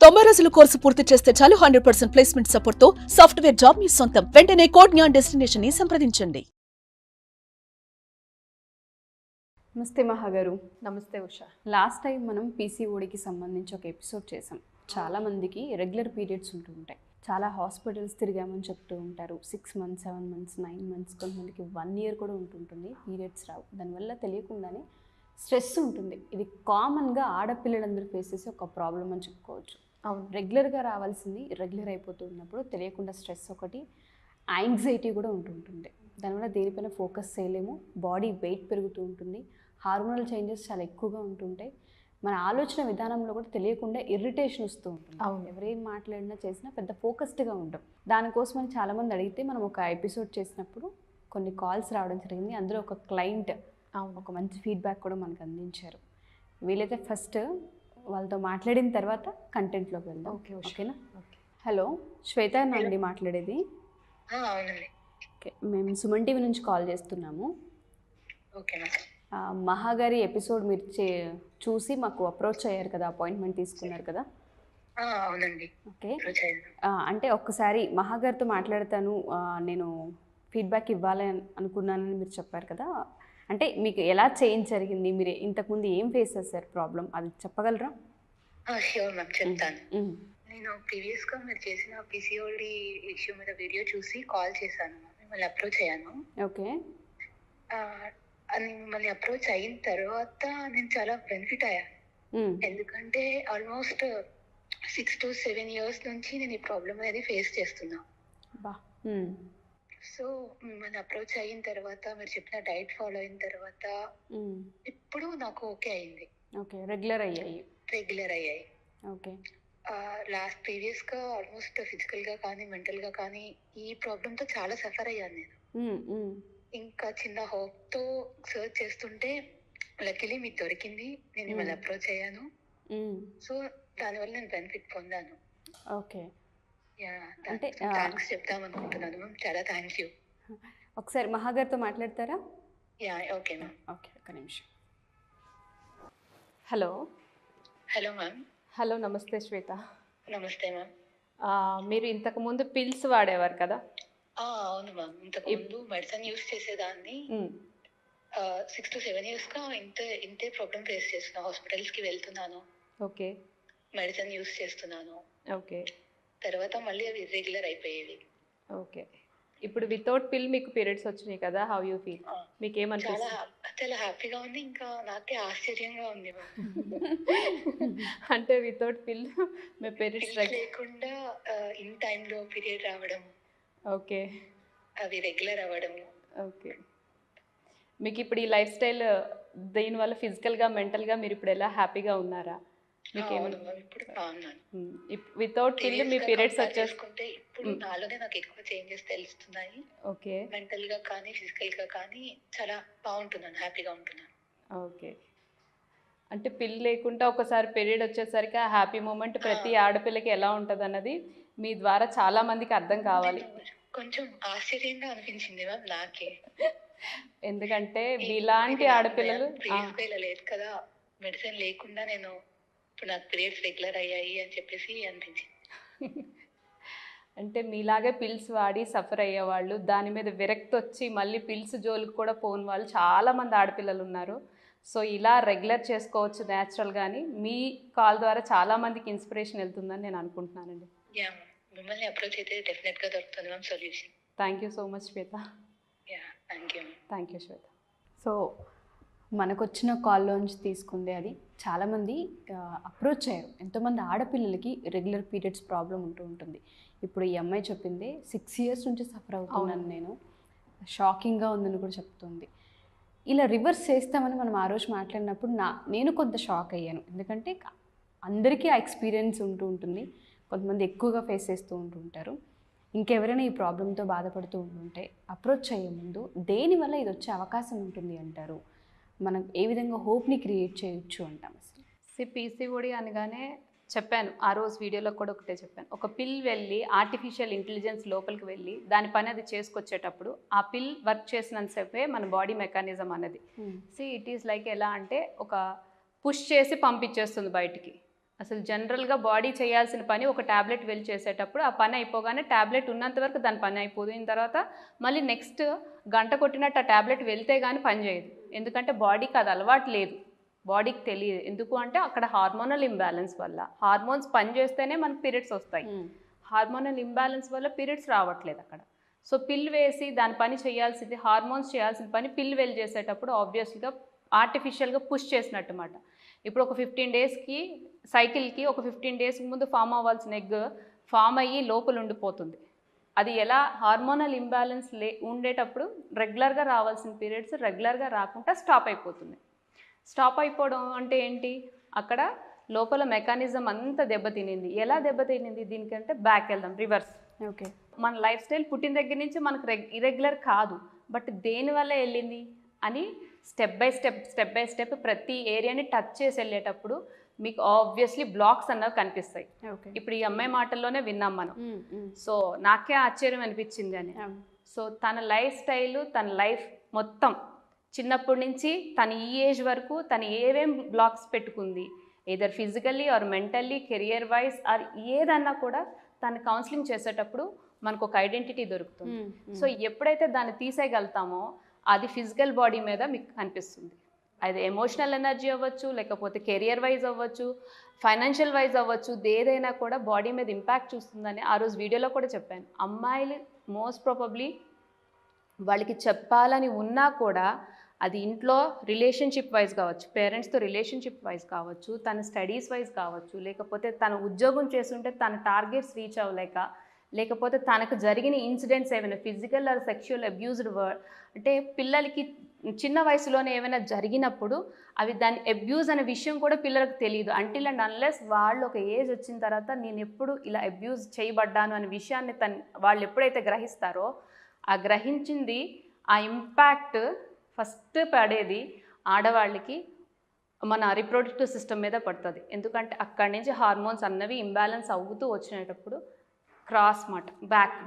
90 రోజుల కోర్సు పూర్తి చేస్తే చాలు 100% ప్లేస్మెంట్ సపోర్ట్ తో సాఫ్ట్వేర్ జాబ్ మీ సొంతం. వెంటనే కోడ్ జ్ఞాన్ డెస్టినేషన్ ని సంప్రదించండి. నమస్తే మహాగారు. నమస్తే ఉషా. లాస్ట్ టైం మనం పీసీఓడికి సంబంధించి ఒక ఎపిసోడ్ చేసాం. చాలామందికి రెగ్యులర్ పీరియడ్స్ ఉంటూ ఉంటాయి. చాలా హాస్పిటల్స్ తిరిగామని చెప్తూ ఉంటారు. 6 months, 7 months, 9 months, కొంతమందికి 1 year కూడా ఉంటుంటుంది పీరియడ్స్ రావు. దానివల్ల తెలియకుండానే స్ట్రెస్ ఉంటుంది. ఇది కామన్గా ఆడపిల్లలందరూ ఫేస్ చేసే ఒక ప్రాబ్లం అని చెప్పుకోవచ్చు. అవును, రెగ్యులర్గా రావాల్సింది ఇర్రెగ్యులర్ అయిపోతూ ఉన్నప్పుడు తెలియకుండా స్ట్రెస్ ఒకటి, యాంగ్జైటీ కూడా ఉంటుంటుంది. దానివల్ల దేనిపైన ఫోకస్ చేయలేము. బాడీ వెయిట్ పెరుగుతూ ఉంటుంది. హార్మోనల్ చేంజెస్ చాలా ఎక్కువగా ఉంటుంటాయి. మన ఆలోచన విధానంలో కూడా తెలియకుండా ఇరిటేషన్ వస్తూ ఉంటుంది. అవును, ఎవరేం మాట్లాడినా చేసినా పెద్ద ఫోకస్డ్గా ఉంటాం. దానికోసమని చాలామంది అడిగితే మనం ఒక ఎపిసోడ్ చేసినప్పుడు కొన్ని కాల్స్ రావడం జరిగింది. అందులో ఒక క్లయింట్ ఒక మంచి ఫీడ్బ్యాక్ కూడా మనకు అందించారు. వీలైతే ఫస్ట్ వాళ్ళతో మాట్లాడిన తర్వాత కంటెంట్లోకి వెళ్దాం. ఓకేనా? హలో, శ్వేత అండి మాట్లాడేది. ఓకే, మేము సుమన్ టీవీ నుంచి కాల్ చేస్తున్నాము. మహాగారి ఎపిసోడ్ మీరు చూసి మాకు అప్రోచ్ అయ్యారు కదా, అపాయింట్మెంట్ తీసుకున్నారు కదా. అవునండి. ఓకే, అంటే ఒక్కసారి మహాగారితో మాట్లాడతాను, నేను ఫీడ్బ్యాక్ ఇవ్వాలి అనుకున్నానని మీరు చెప్పారు కదా. అంటే మీకు ఎలా చేంజ్ జరిగింది, మీరు ఇంతకుముందు ఏం ఫేస్ చేశారు ప్రాబ్లం, అది చెప్పగలరా? ష్యూర్ మ్యామ్, చెప్తాను. నేను ప్రీవియస్గా మీరు చేసిన పీసీఓడి ఇష్యూ మీద వీడియో చూసి కాల్ చేశాను, మిమ్మల్ని అప్రోచ్ అయ్యాను. ఓకే, మిమ్మల్ని అప్రోచ్ అయిన తర్వాత నేను చాలా బెనిఫిట్ అయ్యాను. ఎందుకంటే ఆల్మోస్ట్ 6 to 7 years నుంచి నేను ఈ ప్రాబ్లం అనేది ఫేస్ చేస్తున్నా. సో మిమ్మల్ని అప్రోచ్ అయిన తర్వాత మీరు చెప్పిన డైట్ ఫాలో అయిన తర్వాత ఇప్పుడు నాకు ఓకే అయింది. ఓకే, రెగ్యులర్ అయ్యాయి. ఓకే, లాస్ట్ ప్రీవియస్గా ఆల్మోస్ట్ ఫిజికల్గా కానీ మెంటల్గా కానీ ఈ ప్రాబ్లంతో చాలా సఫర్ అయ్యాను నేను. ఇంకా చిన్న హోప్తో సర్చ్ చేస్తుంటే లక్కీలీ మీకు దొరికింది, నేను మిమ్మల్ని అప్రోచ్ అయ్యాను. సో దానివల్ల నేను బెనిఫిట్ పొందాను. ఓకే, అంటే థ్యాంక్స్ చెప్దాం అనుకుంటున్నాను మ్యామ్. చాలా థ్యాంక్ యూ. ఒకసారి మహాగారితో మాట్లాడతారా? Okay ma'am. ఓకే, ఒక నిమిషం. Hello ma'am. హలో, నమస్తే శ్వేత. నమస్తే మ్యామ్. మీరు ఇంతకుముందు పిల్స్ వాడేవారు కదా? అవును మ్యామ్, ఇంతకుముందు మెడిసిన్ యూస్ చేసేదాన్ని. 6 to 7 yearsగా ఇంతే ప్రాబ్లం ఫేస్ చేస్తున్నా. హాస్పిటల్స్కి వెళ్తున్నాను. ఓకే, మెడిసిన్ యూస్ చేస్తున్నాను. ఓకే, తర్వాత మళ్ళీ అవి ఇర్రెగ్యులర్ అయిపోయేవి. ఓకే, ఇప్పుడు వితౌట్ పిల్ మీకు పీరియడ్స్ వచ్చినాయి కదా, హౌ యూ ఫీల్? మీకు ఏమనిపిస్తుంది? చాలా హ్యాపీగా ఉంది, ఇంకా నాకే ఆశ్చర్యంగా ఉంది. అంటే వితౌట్ పిల్ మీ పీరియడ్స్ లేకుండా ఇన్ టైంలో పీరియడ్ రావడం, ఓకే, అవి రెగ్యులర్ అవ్వడం. ఓకే, మీకు ఇప్పుడు ఈ లైఫ్ స్టైల్ దీనివల్ల ఫిజికల్గా మెంటల్గా మీరు ఇప్పుడు ఎలా హ్యాపీగా ఉన్నారా? ఇప్పుడు బాగున్నాను. వితౌట్ పిల్ మీ పీరియడ్స్ వచ్చేసుకుంటే ఇప్పుడు నాలోనే నాకు ఎక్కువ చేంజెస్ తెలుస్తున్నాయి. ఓకే, మెంటల్ గా కానీ ఫిజికల్ గా కానీ చాలా బాగుంటున్నాను, హ్యాపీగా ఉంటున్నాను. ఓకే, అంటే పిల్ లేకుండా ఒకసారి పీరియడ్ వచ్చేసరికి ఆ హ్యాపీ మూమెంట్ ప్రతి ఆడపిల్లకి ఎలా ఉంటుంది అన్నది మీ ద్వారా చాలా మందికి అర్థం కావాలి. కొంచెం ఆశ్చర్యంగా అనిపించింది మ్యామ్ నాకే. ఎందుకంటే మీలాంటి ఆడపిల్లలు లేదు కదా, మెడిసిన్ లేకుండా నేను ఇప్పుడు నాకు పీరియడ్స్ రెగ్యులర్ అయ్యాయి అని చెప్పేసి అనిపించింది. అంటే మీలాగే పిల్స్ వాడి సఫర్ అయ్యేవాళ్ళు, దాని మీద విరక్తి వచ్చి మళ్ళీ పిల్స్ జోలికి కూడా పోని వాళ్ళు చాలామంది ఆడపిల్లలు ఉన్నారు. సో ఇలా రెగ్యులర్ చేసుకోవచ్చు న్యాచురల్గాని. మీ కాల్ ద్వారా చాలామందికి ఇన్స్పిరేషన్ వెళ్తుందని నేను అనుకుంటున్నానండి. మిమ్మల్ని అప్రోచ్ అయితే డెఫినెట్గా దొరుకుతుంది ma'am solution. Thank you so much Shweta. Thank you Shweta. So మనకు వచ్చిన కాల్లోంచి తీసుకుందే అది. చాలామంది అప్రోచ్ అయ్యారు. ఎంతోమంది ఆడపిల్లలకి రెగ్యులర్ పీరియడ్స్ ప్రాబ్లం ఉంటుంది. ఇప్పుడు ఈ అమ్మాయి చెప్పింది 6 years నుంచి సఫర్ అవుతున్నాను నేను, షాకింగ్గా ఉందని కూడా చెప్తుంది. ఇలా రివర్స్ చేస్తామని మనం ఆ రోజు మాట్లాడినప్పుడు నేను కొంత షాక్ అయ్యాను. ఎందుకంటే అందరికీ ఆ ఎక్స్పీరియన్స్ ఉంటుంది. కొంతమంది ఎక్కువగా ఫేస్ చేస్తూ ఉంటుంటారు. ఇంకెవరైనా ఈ ప్రాబ్లంతో బాధపడుతూ ఉంటుంటే అప్రోచ్ అయ్యే ముందు దేనివల్ల ఇది వచ్చే అవకాశం ఉంటుంది అంటారు, మనం ఏ విధంగా హోప్ని క్రియేట్ చేయొచ్చు అంటాం? అసలు పీసీఓడి అనగానే చెప్పాను, ఆ రోజు వీడియోలో కూడా ఒకటే చెప్పాను, ఒక పిల్ వెళ్ళి ఆర్టిఫిషియల్ ఇంటెలిజెన్స్ లోపలికి వెళ్ళి దాని పని అది చేసుకొచ్చేటప్పుడు ఆ పిల్ వర్క్ చేసినంతసేపే మన బాడీ మెకానిజం అన్నది ఇట్ ఈస్ లైక్ ఎలా అంటే ఒక పుష్ చేసి పంపించేస్తుంది బయటికి. అసలు జనరల్గా బాడీ చేయాల్సిన పని ఒక ట్యాబ్లెట్ వెళ్ళి చేసేటప్పుడు ఆ పని అయిపోగానే ట్యాబ్లెట్ ఉన్నంత వరకు దాని పని అయిపోయిన తర్వాత మళ్ళీ నెక్స్ట్ గంట కొట్టినట్టు ఆ ట్యాబ్లెట్ వెళ్తే కానీ పని చేయదు. ఎందుకంటే బాడీకి అది అలవాటు లేదు, బాడీకి తెలియదు. ఎందుకు అంటే అక్కడ హార్మోనల్ ఇంబ్యాలెన్స్ వల్ల, హార్మోన్స్ పని చేస్తేనే మనకు పీరియడ్స్ వస్తాయి, హార్మోనల్ ఇంబ్యాలెన్స్ వల్ల పీరియడ్స్ రావట్లేదు అక్కడ. సో పిల్ వేసి దాని పని చేయాల్సింది, హార్మోన్స్ చేయాల్సిన పని పిల్ వెళ్ళి చేసేటప్పుడు ఆబ్వియస్గా ఆర్టిఫిషియల్గా పుష్ చేసినట్టు మాట. ఇప్పుడు ఒక 15 డేస్కి సైకిల్కి ఒక 15 డేస్కి ముందు ఫామ్ అవ్వాల్సిన ఎగ్ ఫామ్ అయ్యి లోపల ఉండిపోతుంది. అది ఎలా హార్మోనల్ ఇంబ్యాలెన్స్ ఉండేటప్పుడు రెగ్యులర్గా రావాల్సిన పీరియడ్స్ రెగ్యులర్గా రాకుండా స్టాప్ అయిపోతుంది. స్టాప్ అయిపోవడం అంటే ఏంటి, అక్కడ లోపల మెకానిజం అంతా దెబ్బతినింది. ఎలా దెబ్బతినింది దీనికంటే బ్యాక్ వెళ్దాం, రివర్స్. ఓకే, మన లైఫ్ స్టైల్ పుట్టిన దగ్గర నుంచి మనకు ఇరెగ్యులర్ కాదు, బట్ దేనివల్ల వెళ్ళింది అని స్టెప్ బై స్టెప్ ప్రతి ఏరియాని టచ్ చేసి వెళ్ళేటప్పుడు మీకు ఆబ్వియస్లీ బ్లాక్స్ అన్నవి కనిపిస్తాయి. ఓకే, ఇప్పుడు ఈ అమ్మాయి మాటల్లోనే విన్నాం మనం. సో నాకే ఆశ్చర్యం అనిపించింది అని. సో తన లైఫ్ స్టైల్, తన లైఫ్ మొత్తం చిన్నప్పటి నుంచి తన ఈ ఏజ్ వరకు తను ఏమేం బ్లాక్స్ పెట్టుకుంది, either physically or mentally, career wise or ఏదన్నా కూడా తను కౌన్సిలింగ్ చేసేటప్పుడు మనకు ఒక ఐడెంటిటీ దొరుకుతుంది. సో ఎప్పుడైతే దాన్ని తీసేయగలుగుతామో అది ఫిజికల్ బాడీ మీద మీకు కనిపిస్తుంది. అది ఎమోషనల్ ఎనర్జీ అవ్వచ్చు, లేకపోతే కెరియర్ వైజ్ అవ్వచ్చు, ఫైనాన్షియల్ వైజ్ అవ్వచ్చు, ఏదైనా కూడా బాడీ మీద ఇంపాక్ట్ చూస్తుందని ఆ రోజు వీడియోలో కూడా చెప్పాను. అమ్మాయిలు మోస్ట్ ప్రాబబ్లీ వాళ్ళకి చెప్పాలని ఉన్నా కూడా అది ఇంట్లో రిలేషన్షిప్ వైజ్ కావచ్చు, పేరెంట్స్తో రిలేషన్షిప్ వైజ్ కావచ్చు, తన స్టడీస్ వైజ్ కావచ్చు, లేకపోతే తన ఉద్యోగం చేస్తుంటే తన టార్గెట్స్ రీచ్ అవ్వలేక, లేకపోతే తనకు జరిగిన ఇన్సిడెంట్స్ ఏమైనా ఫిజికల్ ఆర్ సెక్షువల్ అబ్యూజ్డ్ అంటే పిల్లలకి చిన్న వయసులోనే ఏమైనా జరిగినప్పుడు అవి దాని అబ్యూజ్ అనే విషయం కూడా పిల్లలకు తెలియదు. అంటిల్ అండ్ అన్లెస్ వాళ్ళు ఒక ఏజ్ వచ్చిన తర్వాత నేను ఎప్పుడు ఇలా అబ్యూజ్ చేయబడ్డాను అనే విషయాన్ని వాళ్ళు ఎప్పుడైతే గ్రహిస్తారో ఆ గ్రహించింది ఆ ఇంపాక్ట్ ఫస్ట్ పడేది ఆడవాళ్ళకి మన రిప్రొడక్టివ్ సిస్టమ్ మీద పడుతుంది. ఎందుకంటే అక్కడి నుంచి హార్మోన్స్ అన్నవి ఇంబ్యాలెన్స్ అవుతూ వచ్చినప్పుడు క్రాస్ మాట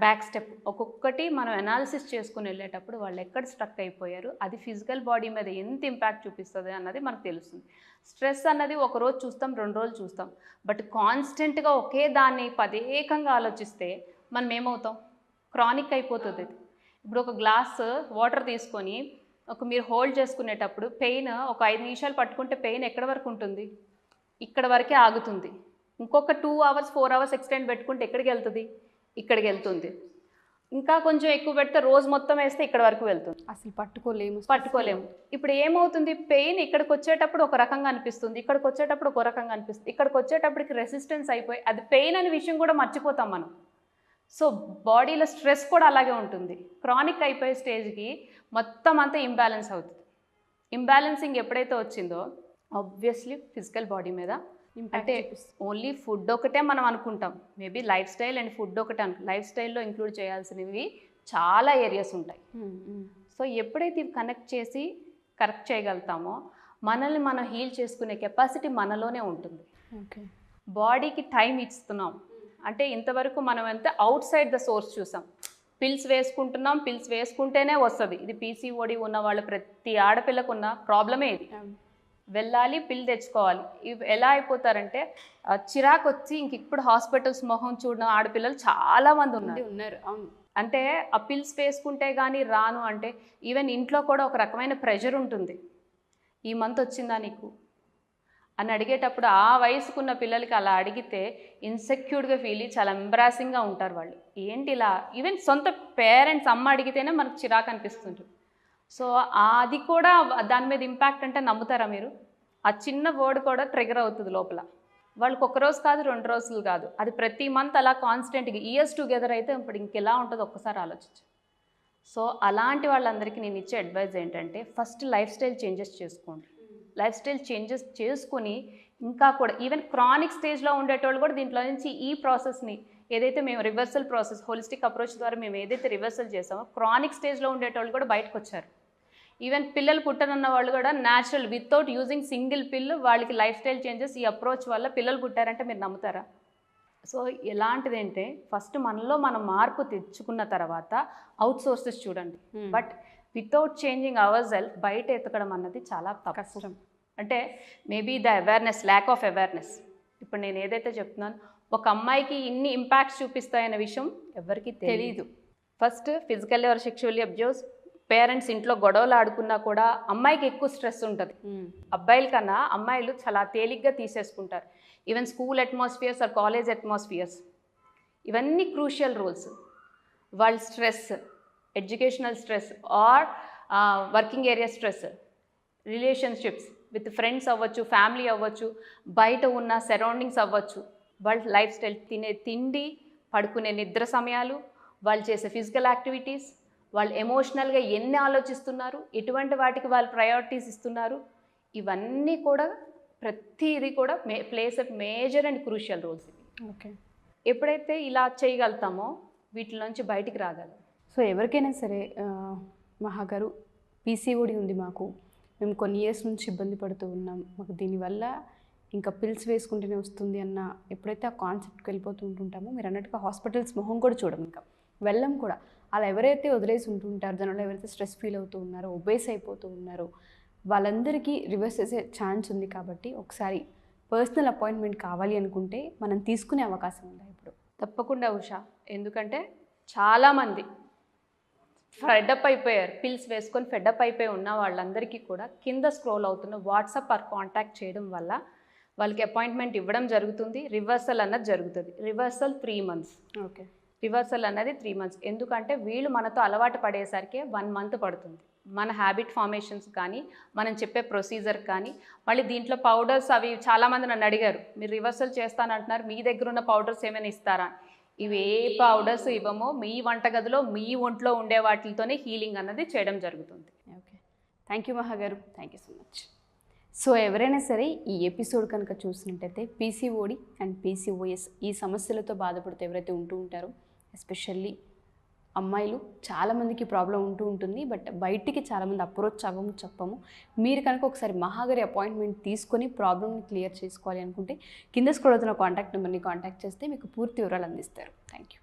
బ్యాక్ స్టెప్ ఒక్కొక్కటి మనం అనాలిసిస్ చేసుకుని వెళ్ళేటప్పుడు వాళ్ళు ఎక్కడ స్ట్రక్ అయిపోయారు, అది ఫిజికల్ బాడీ మీద ఎంత ఇంపాక్ట్ చూపిస్తుంది అన్నది మనకు తెలుస్తుంది. స్ట్రెస్ అన్నది ఒక రోజు చూస్తాం, 2 రోజులు చూస్తాం, బట్ కాన్స్టెంట్గా ఒకే దాన్ని పదేకంగా ఆలోచిస్తే మనం ఏమవుతాం, క్రానిక్ అయిపోతుంది. ఇప్పుడు ఒక గ్లాస్ వాటర్ తీసుకొని మీరు హోల్డ్ చేసుకునేటప్పుడు పెయిన్ ఒక 5 నిమిషాలు పట్టుకుంటే పెయిన్ ఎక్కడ వరకు ఉంటుంది, ఇక్కడ వరకే ఆగుతుంది. ఇంకొక 2 hours 4 hours ఎక్స్టెండ్ పెట్టుకుంటే ఎక్కడికి వెళ్తుంది, ఇక్కడికి వెళ్తుంది. ఇంకా కొంచెం ఎక్కువ పెడితే రోజు మొత్తం వేస్తే ఇక్కడ వరకు వెళ్తుంది. అసలు పట్టుకోలేము. ఇప్పుడు ఏమవుతుంది, పెయిన్ ఇక్కడికి వచ్చేటప్పుడు ఒక రకంగా అనిపిస్తుంది, ఇక్కడికి వచ్చేటప్పుడు ఒక రకంగా అనిపిస్తుంది, ఇక్కడికి వచ్చేటప్పటికి రెసిస్టెన్స్ అయిపోయి అది పెయిన్ అనే విషయం కూడా మర్చిపోతాం మనం. సో బాడీలో స్ట్రెస్ కూడా అలాగే ఉంటుంది. క్రానిక్ అయిపోయే స్టేజ్కి మొత్తం అంతా ఇంబ్యాలెన్స్ అవుతుంది. ఇంబ్యాలెన్సింగ్ ఎప్పుడైతే వచ్చిందో ఆబ్వియస్లీ ఫిజికల్ బాడీ మీద అంటే ఓన్లీ ఫుడ్ ఒకటే మనం అనుకుంటాం, maybe life style and food ఒకటే లైఫ్ స్టైల్లో ఇంక్లూడ్ చేయాల్సినవి చాలా ఏరియాస్ ఉంటాయి. సో ఎప్పుడైతే ఇవి కనెక్ట్ చేసి కరెక్ట్ చేయగలుగుతామో మనల్ని మనం హీల్ చేసుకునే కెపాసిటీ మనలోనే ఉంటుంది. ఓకే, బాడీకి టైం ఇస్తున్నాం అంటే ఇంతవరకు మనం ఎంత అవుట్ సైడ్ ద సోర్స్ చూసాం, పిల్స్ వేసుకుంటున్నాం, పిల్స్ వేసుకుంటేనే వస్తుంది. ఇది పీసీఓడి ఉన్న వాళ్ళు ప్రతి ఆడపిల్లకు ఉన్న ప్రాబ్లమే ఇది. వెళ్ళాలి, పిల్ తెచ్చుకోవాలి. ఇవి ఎలా అయిపోతారంటే చిరాకు వచ్చి ఇంక ఇప్పుడు హాస్పిటల్స్ మొహం చూడడం ఆడపిల్లలు చాలామంది ఉన్నారు. అవును, అంటే ఆ పిల్స్ వేసుకుంటే కానీ రాను అంటే ఈవెన్ ఇంట్లో కూడా ఒక రకమైన ప్రెషర్ ఉంటుంది. ఈ మంత్ వచ్చిందా నీకు అని అడిగేటప్పుడు ఆ వయసుకున్న పిల్లలకి అలా అడిగితే ఇన్సెక్యూర్డ్గా ఫీల్ అయ్యి చాలా ఎంబ్రాసింగ్గా ఉంటారు వాళ్ళు. ఏంటి ఇలా, ఈవెన్ సొంత పేరెంట్స్ అమ్మ అడిగితేనే మనకు చిరాకు అనిపిస్తుంటుంది. సో అది కూడా దాని మీద ఇంపాక్ట్ అంటే నమ్ముతారా మీరు, ఆ చిన్న వర్డ్ కూడా ట్రిగర్ అవుతుంది లోపల. వాళ్ళకి 1 రోజు కాదు 2 రోజులు కాదు, అది ప్రతి మంత్ అలా కాన్స్టెంట్గా ఇయర్స్ టుగెదర్ అయితే ఇప్పుడు ఇంకెలా ఉంటుందో ఒక్కసారి ఆలోచించు. సో అలాంటి వాళ్ళందరికీ నేను ఇచ్చే అడ్వైజ్ ఏంటంటే ఫస్ట్ లైఫ్ స్టైల్ చేంజెస్ చేసుకోండి. లైఫ్ స్టైల్ చేంజెస్ చేసుకుని ఇంకా కూడా ఈవెన్ క్రానిక్ స్టేజ్లో ఉండేటోళ్ళు కూడా దీంట్లో నుంచి ఈ ప్రాసెస్ని ఏదైతే మేము రివర్సల్ ప్రాసెస్ హోలిస్టిక్ అప్రోచ్ ద్వారా మేము ఏదైతే రివర్సల్ చేసామో క్రానిక్ స్టేజ్లో ఉండేటోళ్ళు కూడా బయటకు వచ్చారు. ఈవెన్ పిల్లలు పుట్టనున్న వాళ్ళు కూడా న్యాచురల్ వితౌట్ యూజింగ్ సింగిల్ పిల్ వాళ్ళకి లైఫ్ స్టైల్ చేంజెస్ ఈ అప్రోచ్ వల్ల పిల్లలు పుట్టారంటే మీరు నమ్ముతారా? సో ఎలాంటిదంటే ఫస్ట్ మనలో మనం మార్పు తెచ్చుకున్న తర్వాత అవుట్ సోర్సెస్ చూడండి. But without changing our self బయట ఎతకడం అన్నది చాలా కష్టం. అంటే maybe the awareness, lack of awareness. ఇప్పుడు నేను ఏదైతే చెప్తున్నాను, ఒక అమ్మాయికి ఇన్ని ఇంపాక్ట్స్ చూపిస్తాయన్న విషయం ఎవరికి తెలియదు. First physical are sexually abuse, parents ఇంట్లో గొడవలు ఆడుకున్నా కూడా అమ్మాయికి ఎక్కువ స్ట్రెస్ ఉంటుంది. అబ్బాయిల కన్నా అమ్మాయిలు చాలా తేలిగ్గా తీసేసుకుంటారు. Even school atmospheres or college atmospheres, ఇవన్నీ క్రూషియల్ రోల్స్. వాళ్ళ stress, educational stress or working area stress, relationships with friends అవ్వచ్చు, ఫ్యామిలీ అవ్వచ్చు, బయట ఉన్న సరౌండింగ్స్ అవ్వచ్చు, వాళ్ళ లైఫ్ స్టైల్, తినే తిండి, పడుకునే నిద్ర సమయాలు, వాళ్ళు చేసే ఫిజికల్ యాక్టివిటీస్, వాళ్ళు ఎమోషనల్గా ఎన్ని ఆలోచిస్తున్నారు, ఎటువంటి వాటికి వాళ్ళు ప్రయారిటీస్ ఇస్తున్నారు, ఇవన్నీ కూడా ప్రతిదీ కూడా plays a major and crucial roles. Okay. ఎప్పుడైతే ఇలా చేయగలుగుతామో వీటిలోంచి బయటికి రాగలం. సో ఎవరికైనా సరే మహాగారు పీసీఓడి ఉంది, మేము కొన్ని ఇయర్స్ నుంచి ఇబ్బంది పడుతూ ఉన్నాం, మాకు దీనివల్ల ఇంకా పిల్స్ వేసుకుంటేనే వస్తుంది అన్న ఎప్పుడైతే ఆ కాన్సెప్ట్కి వెళ్ళిపోతూ ఉంటుంటామో, మీరు అన్నట్టుగా హాస్పిటల్స్ మొహం కూడా చూడం, ఇంకా వెళ్ళం కూడా. అలా ఎవరైతే వదిలేసి ఉంటుంటారో, దానివల్ల ఎవరైతే స్ట్రెస్ ఫీల్ అవుతూ ఉన్నారో, ఒబేస్ అయిపోతూ ఉన్నారో, వాళ్ళందరికీ రివర్స్ చేసే ఛాన్స్ ఉంది. కాబట్టి ఒకసారి పర్సనల్ అపాయింట్మెంట్ కావాలి అనుకుంటే మనం తీసుకునే అవకాశం ఉందా ఇప్పుడు? తప్పకుండా ఉషా, ఎందుకంటే చాలామంది ఫెడప్ అయిపోయారు, పిల్స్ వేసుకొని ఫెడప్ అయిపోయి ఉన్న వాళ్ళందరికీ కూడా కింద స్క్రోల్ అవుతున్న వాట్సాప్ ఆర్ కాంటాక్ట్ చేయడం వల్ల వాళ్ళకి అపాయింట్మెంట్ ఇవ్వడం జరుగుతుంది. రివర్సల్ అన్నది జరుగుతుంది. Reversal 3 months. ఓకే. రివర్సల్ అన్నది 3 months. ఎందుకంటే వీళ్ళు మనతో అలవాటు పడేసరికి 1 month పడుతుంది. మన హ్యాబిట్ ఫార్మేషన్స్ కానీ, మనం చెప్పే ప్రొసీజర్ కానీ, మళ్ళీ దీంట్లో పౌడర్స్ అవి చాలామంది నన్ను అడిగారు, మీరు రివర్సల్ చేస్తానంటున్నారు, మీ దగ్గర ఉన్న పౌడర్స్ ఏమైనా ఇస్తారా? ఇవి ఏ పౌడర్స్ ఇవ్వమో, మీ వంటగదిలో మీ ఒంట్లో ఉండే వాటితోనే హీలింగ్ అన్నది చేయడం జరుగుతుంది. ఓకే. థ్యాంక్ యూ మహాగారు, thank you so much. So ఎవరైనా సరే ఈ ఎపిసోడ్ కనుక చూసినట్టయితే పీసీఓడి అండ్ పీసీఓఎస్ ఈ సమస్యలతో బాధపడుతూ ఎవరైతే ఉంటూ ఉంటారో, ఎస్పెషల్లీ అమ్మాయిలు చాలామందికి ప్రాబ్లం ఉంటూ ఉంటుంది, బట్ బయటికి చాలామంది అప్రోచ్ అవ్వము, చెప్పము. మీరు కనుక ఒకసారి మహాగారి అపాయింట్మెంట్ తీసుకొని ప్రాబ్లమ్ని క్లియర్ చేసుకోవాలి అనుకుంటే కింద స్క్రోల్ అవుతున్న కాంటాక్ట్ నెంబర్ని కాంటాక్ట్ చేస్తే మీకు పూర్తి వివరాలు అందిస్తారు. Thank you.